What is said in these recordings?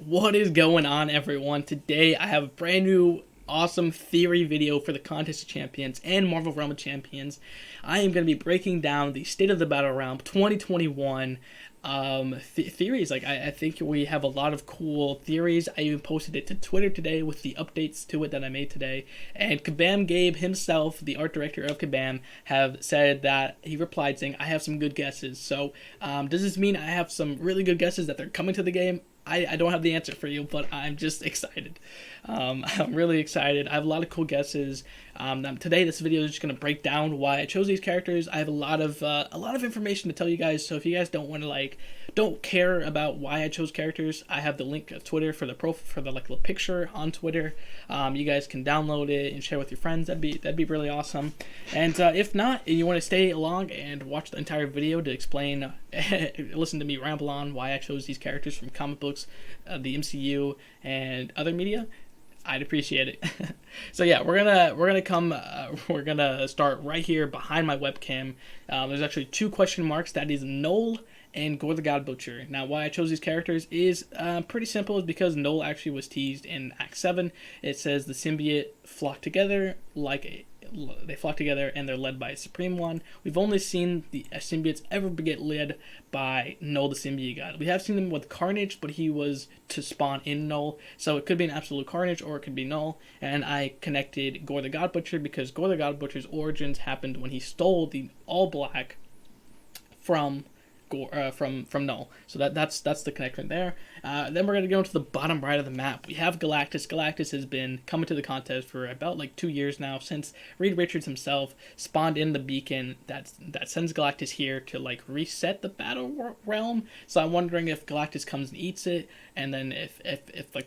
What is going on, everyone? Today I have a brand new awesome theory video for the Contest of Champions and Marvel Realm of Champions. I am going to be breaking down the State of the Battlerealm 2021 theories. I think we have a lot of cool theories. I even posted it to Twitter today with the updates to it that I made today. And Kabam Gabe himself, the art director of Kabam, have said that he replied saying, I have some good guesses. So does this mean I have some really good guesses that they're coming to the game? I don't have the answer for you, but I'm just excited. I'm really excited. I have a lot of cool guesses. Today, this video is just going to break down why I chose these characters. I have a lot of information to tell you guys. So if you guys don't want to don't care about why I chose characters, I have the link to Twitter for the the picture on Twitter. You guys can download it and share with your friends. That'd be really awesome. And if not, and you want to stay along and watch the entire video to explain, listen to me ramble on why I chose these characters from comic books, the MCU, and other media, I'd appreciate it. So yeah, we're gonna start right here behind my webcam. There's actually two question marks. That is Knull and Gorr the God Butcher. Now, why I chose these characters is pretty simple. Is because Knull actually was teased in Act 7. It says the symbiote flock together they flock together and they're led by a Supreme One. We've only seen the symbiotes ever get led by Knull the Symbiote God. We have seen them with Carnage, but he was to spawn in Knull, so it could be an absolute Carnage or it could be Knull. And I connected Gorr the God Butcher because Gorr the God Butcher's origins happened when he stole the All Black from Knull. So that's the connection there. Then we're going to go into the bottom right of the map. We have Galactus. Galactus has been coming to the contest for about 2 years now, since Reed Richards himself spawned in the beacon that sends Galactus here to reset the battle realm. So I'm wondering if Galactus comes and eats it, and then if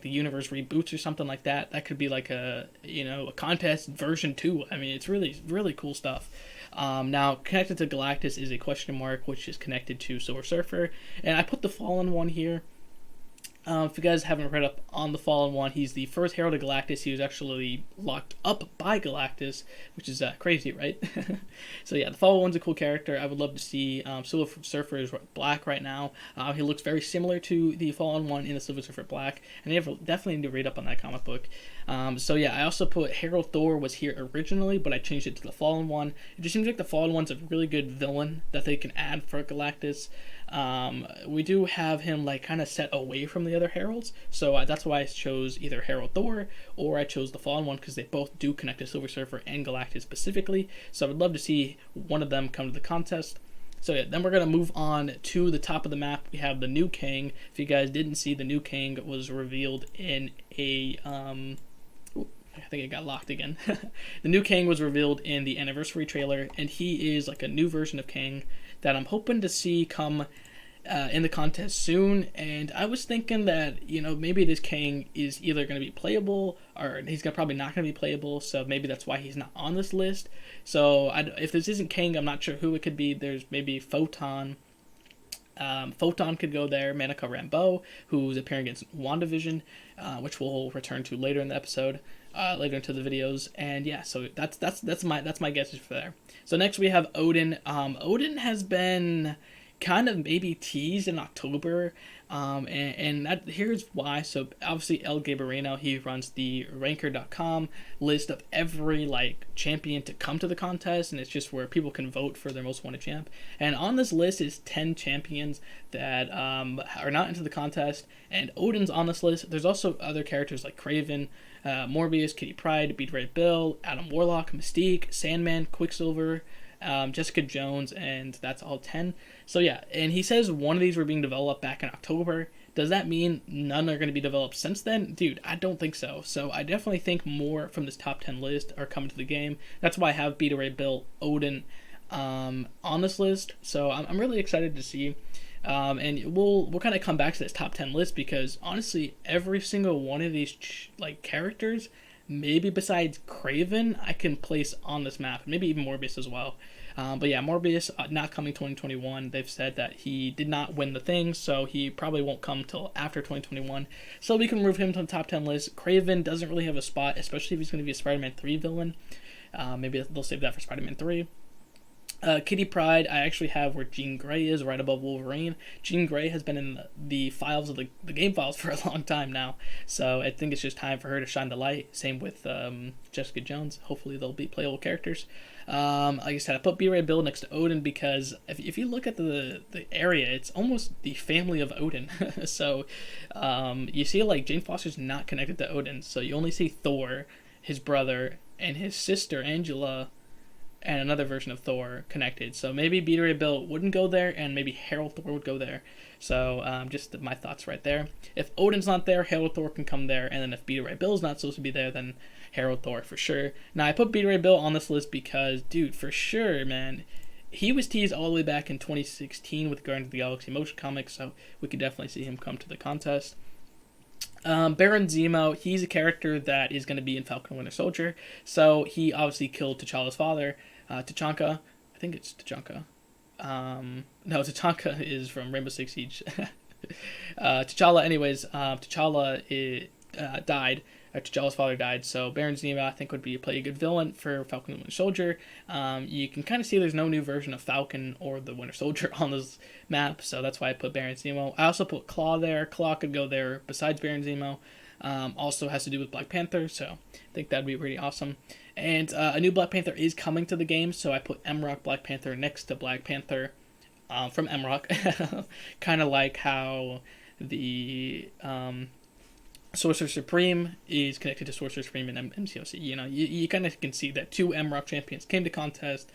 the universe reboots or something like that, that could be a contest version 2. I mean, it's really cool stuff. Now, connected to Galactus is a question mark, which is connected to Silver Surfer. And I put the Fallen One here. If you guys haven't read up on the Fallen One, he's the first Herald of Galactus. He was actually locked up by Galactus, which is crazy, right? So yeah, the Fallen One's a cool character. I would love to see Silver Surfer is black right now. He looks very similar to the Fallen One in the Silver Surfer Black, and you definitely need to read up on that comic book. So yeah, I also put Herald Thor was here originally, but I changed it to the Fallen One. It just seems like the Fallen One's a really good villain that they can add for Galactus. We do have him kind of set away from the other heralds, so that's why I chose either Herald Thor or I chose the Fallen One, because they both do connect to Silver Surfer and Galactus specifically. So I would love to see one of them come to the contest. So yeah, then we're going to move on to the top of the map. We have the new Kang. If you guys didn't see, the new Kang was revealed in a I think it got locked again. The new Kang was revealed in the anniversary trailer, and he is a new version of Kang that I'm hoping to see come in the contest soon. And I was thinking that, maybe this Kang is either going to be playable or he's probably not going to be playable, so maybe that's why he's not on this list. So if this isn't Kang, I'm not sure who it could be. There's maybe Photon. Photon could go there. Monica Rambeau, who's appearing against WandaVision, which we'll return to later in the episode, later into the videos. And yeah, so that's my guesses for there. So next we have Odin. Odin has been kind of maybe teased in October, and here's why. So obviously El Gabarino, he runs the ranker.com list of every champion to come to the contest, and it's just where people can vote for their most wanted champ. And on this list is 10 champions that are not into the contest, and Odin's on this list. There's also other characters like Kraven, Morbius, Kitty Pryde, Beat Ray Bill, Adam Warlock, Mystique, Sandman, Quicksilver, Jessica Jones, and that's all 10. So yeah, and he says one of these were being developed back in October. Does that mean none are going to be developed since then? Dude, I don't think so. So I definitely think more from this top 10 list are coming to the game. That's why I have Beta Ray Bill, Odin on this list. So I'm really excited to see. And we'll kind of come back to this top 10 list, because honestly, every single one of these characters, maybe besides Kraven, I can place on this map. Maybe even Morbius as well. But yeah, Morbius not coming 2021. They've said that he did not win the thing, so he probably won't come till after 2021. So we can move him to the top 10 list. Kraven doesn't really have a spot, especially if he's going to be a Spider-Man 3 villain. Maybe they'll save that for Spider-Man 3. Kitty Pryde, I actually have where Jean Grey is, right above Wolverine. Jean Grey has been in the files of the game files for a long time now, so I think it's just time for her to shine the light. Same with Jessica Jones. Hopefully they'll be playable characters. Like I said, I put B-Ray Bill next to Odin because if you look at the area, it's almost the family of Odin. So you see like Jane Foster's not connected to Odin, so you only see Thor, his brother, and his sister Angela, and another version of Thor connected. So maybe Beta Ray Bill wouldn't go there, and maybe Harold Thor would go there. So just my thoughts right there. If Odin's not there, Harold Thor can come there, and then if Beta Ray Bill's not supposed to be there, then Harold Thor for sure. Now I put Beta Ray Bill on this list because, dude, for sure, man, he was teased all the way back in 2016 with Guardians of the Galaxy motion comics, so we could definitely see him come to the contest. Baron Zemo, he's a character that is going to be in Falcon and Winter Soldier, so he obviously killed T'Challa's father, T'Chaka. I think it's T'Chaka. No, T'Chaka is from Rainbow Six Siege. T'Challa, anyways, T'Challa died. T'Challa's father died, so Baron Zemo, I think, would play a good villain for Falcon and Winter Soldier. You can kind of see there's no new version of Falcon or the Winter Soldier on this map, so that's why I put Baron Zemo. I also put Claw there. Claw could go there besides Baron Zemo. Also has to do with Black Panther, so I think that'd be pretty awesome. And a new Black Panther is coming to the game, so I put MROC Black Panther next to Black Panther from MROC. Kind of like how the Sorcerer Supreme is connected to Sorcerer Supreme in MCOC. You know, you kind of can see that two MROC champions came to contest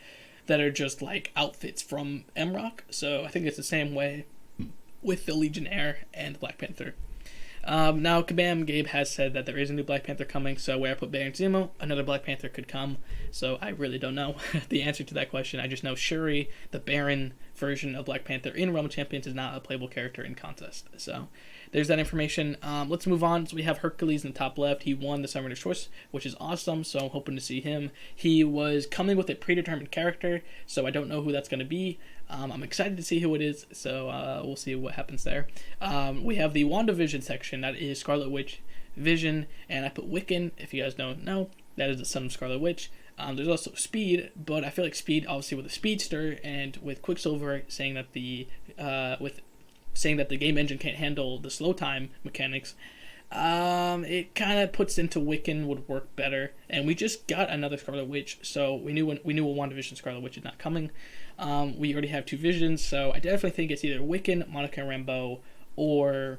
that are just like outfits from MROC. So I think it's the same way with the Legionnaire and Black Panther. Now, Kabam, Gabe has said that there is a new Black Panther coming, so where I put Baron Zemo, another Black Panther could come, so I really don't know the answer to that question. I just know Shuri, the Baron version of Black Panther in Realm of Champions, is not a playable character in contest, so there's that information. Let's move on. So we have Hercules in the top left. He won the Summoner's Choice, which is awesome, so I'm hoping to see him. He was coming with a predetermined character, so I don't know who that's going to be. I'm excited to see who it is, so we'll see what happens there. We have the WandaVision section. That is Scarlet Witch, Vision, and I put Wiccan. If you guys don't know, that is the son of Scarlet Witch. There's also Speed, but I feel like Speed, obviously with the Speedster and with Quicksilver saying that the game engine can't handle the slow time mechanics, it kind of puts into Wiccan would work better. And we just got another Scarlet Witch, so we knew a WandaVision Scarlet Witch is not coming. We already have two Visions, so I definitely think it's either Wiccan, Monica Rambeau, or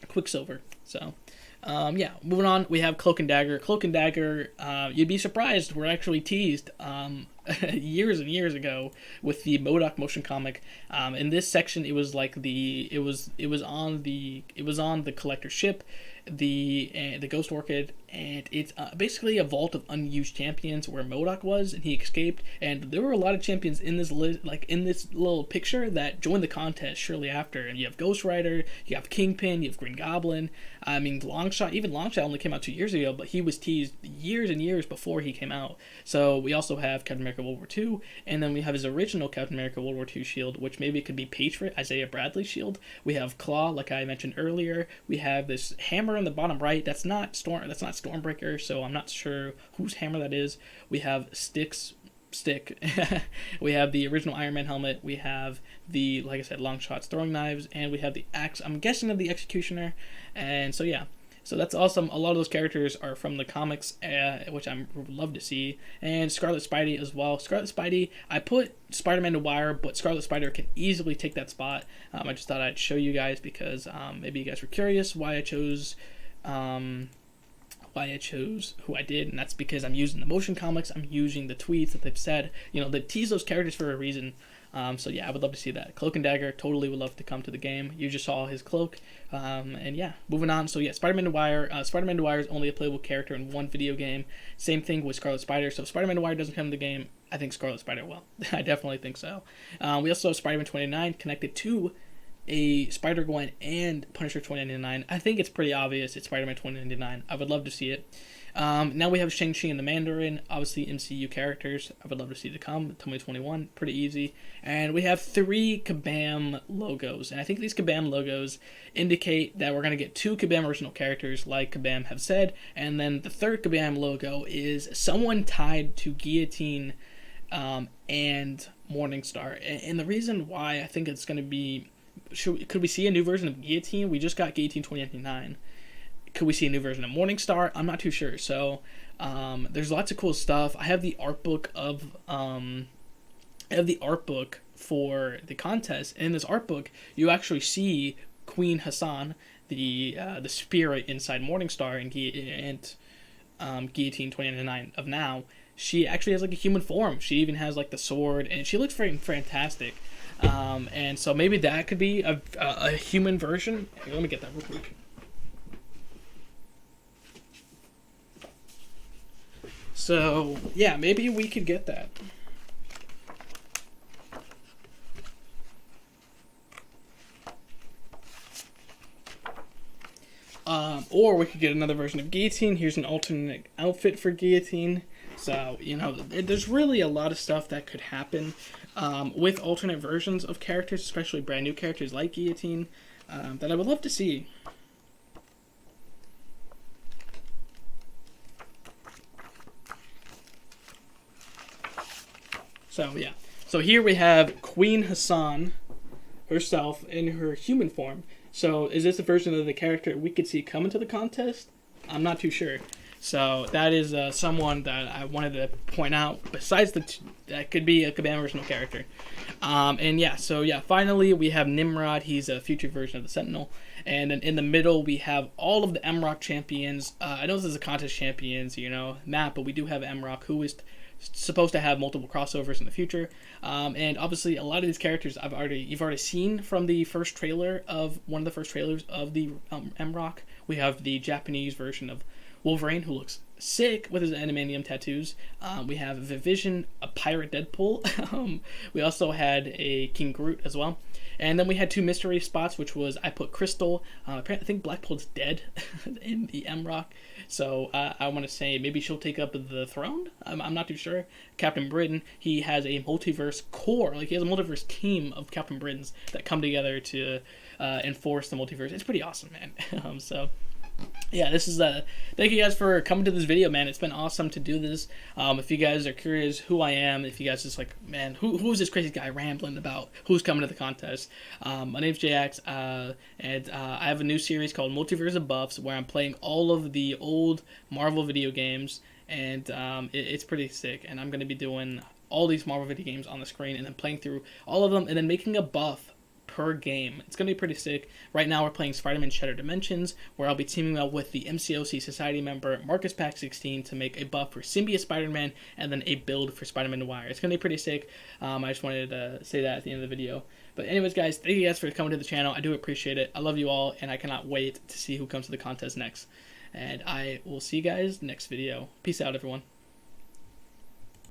Quicksilver. So, yeah, moving on, we have Cloak and Dagger. Cloak and Dagger, you'd be surprised, were actually teased years and years ago with the Modok motion comic. In this section, it was like it was on the collector ship, the Ghost Orchid, and it's basically a vault of unused champions where Modok was, and he escaped. And there were a lot of champions in this like in this little picture that joined the contest shortly after. And you have Ghost Rider, you have Kingpin, you have Green Goblin. I mean, even Longshot only came out 2 years ago, but he was teased years and years before he came out. So we also have Captain America World War II, and then we have his original Captain America World War II shield, which maybe it could be Patriot, Isaiah Bradley shield. We have Claw, like I mentioned earlier. We have this hammer in the bottom right. That's not Stormbreaker, so I'm not sure whose hammer that is. We have Stick. We have the original Iron Man helmet. We have the, like I said, long shots, throwing knives, and we have the axe. I'm guessing of the Executioner, and so yeah. So that's awesome. A lot of those characters are from the comics, which I would love to see. And Scarlet Spidey as well. Scarlet Spidey, I put Spider-Man Noir, but Scarlet Spider can easily take that spot. I just thought I'd show you guys because maybe you guys were curious why I chose who I did, and that's because I'm using the motion comics, I'm using the tweets that they've said, they tease those characters for a reason. So yeah, I would love to see that. Cloak and Dagger, totally would love to come to the game. You just saw his cloak, and yeah, moving on. So yeah, Spider-Man Noir. Spider-Man Noir is only a playable character in one video game. Same thing with Scarlet Spider. So if Spider-Man Noir doesn't come to the game, I think Scarlet Spider will. I definitely think so. We also have Spider-Man 29 connected to a Spider-Gwen and Punisher 2099. I think it's pretty obvious it's Spider-Man 2099. I would love to see it. Now we have Shang-Chi and the Mandarin, obviously MCU characters. I would love to see them come. 2021, pretty easy. And we have 3 Kabam logos. And I think these Kabam logos indicate that we're going to get 2 Kabam original characters, like Kabam have said. And then the third Kabam logo is someone tied to Guillotine and Morningstar. And the reason why I think it's going to be... could we see a new version of Guillotine? We just got Guillotine 2099. Could we see a new version of Morningstar? I'm not too sure. So there's lots of cool stuff. I have the art book of... for the contest. And in this art book, you actually see Queen Hassan, the spirit inside Morningstar and Guillotine 2099 of now. She actually has like a human form. She even has like the sword, and she looks very fantastic. And so maybe that could be a human version. Here, let me get that real quick. So yeah, maybe we could get that. Or we could get another version of Guillotine. Here's an alternate outfit for Guillotine. So, you know, there's really a lot of stuff that could happen with alternate versions of characters, especially brand new characters like Guillotine, that I would love to see. So, yeah. So here we have Queen Hassan herself in her human form. So is this a version of the character we could see come into the contest? I'm not too sure. So that is someone that I wanted to point out. Besides that could be a Kabam original character. And yeah, so yeah, finally we have Nimrod. He's a future version of the Sentinel. And then in the middle we have all of the MROC champions. I know this is a contest champions, you know, map, but we do have MROC, who is supposed to have multiple crossovers in the future, and obviously a lot of these characters you've already seen from the first trailer of one of the first trailers of the MROC. We have the Japanese version of Wolverine, who looks sick with his adamantium tattoos. We have Vivision, a pirate Deadpool. We also had a King Groot as well. And then we had two mystery spots, which was I put Crystal. I think Blackpool's dead in the MROC. So I want to say maybe she'll take up the throne. I'm not too sure. Captain Britain, he has a multiverse core. Like, he has a multiverse team of Captain Britons that come together to enforce the multiverse. It's pretty awesome, man. So... yeah, this is thank you guys for coming to this video, man. It's been awesome to do this. If you guys are curious who I am, if you guys just like, man, who's this crazy guy rambling about who's coming to the contest? My name's JX, and I have a new series called Multiverse of Buffs, where I'm playing all of the old Marvel video games, and it's pretty sick. And I'm going to be doing all these Marvel video games on the screen, and then playing through all of them, and then making a buff per game. It's going to be pretty sick. Right now we're playing Spider-Man Shattered Dimensions, where I'll be teaming up with the MCOC Society member Marcus Pack 16 to make a buff for Symbiote Spider-Man, and then a build for Spider-Man Noir. It's going to be pretty sick. I just wanted to say that at the end of the video. But anyways, guys, thank you guys for coming to the channel. I do appreciate it. I love you all, and I cannot wait to see who comes to the contest next. And I will see you guys next video. Peace out, everyone.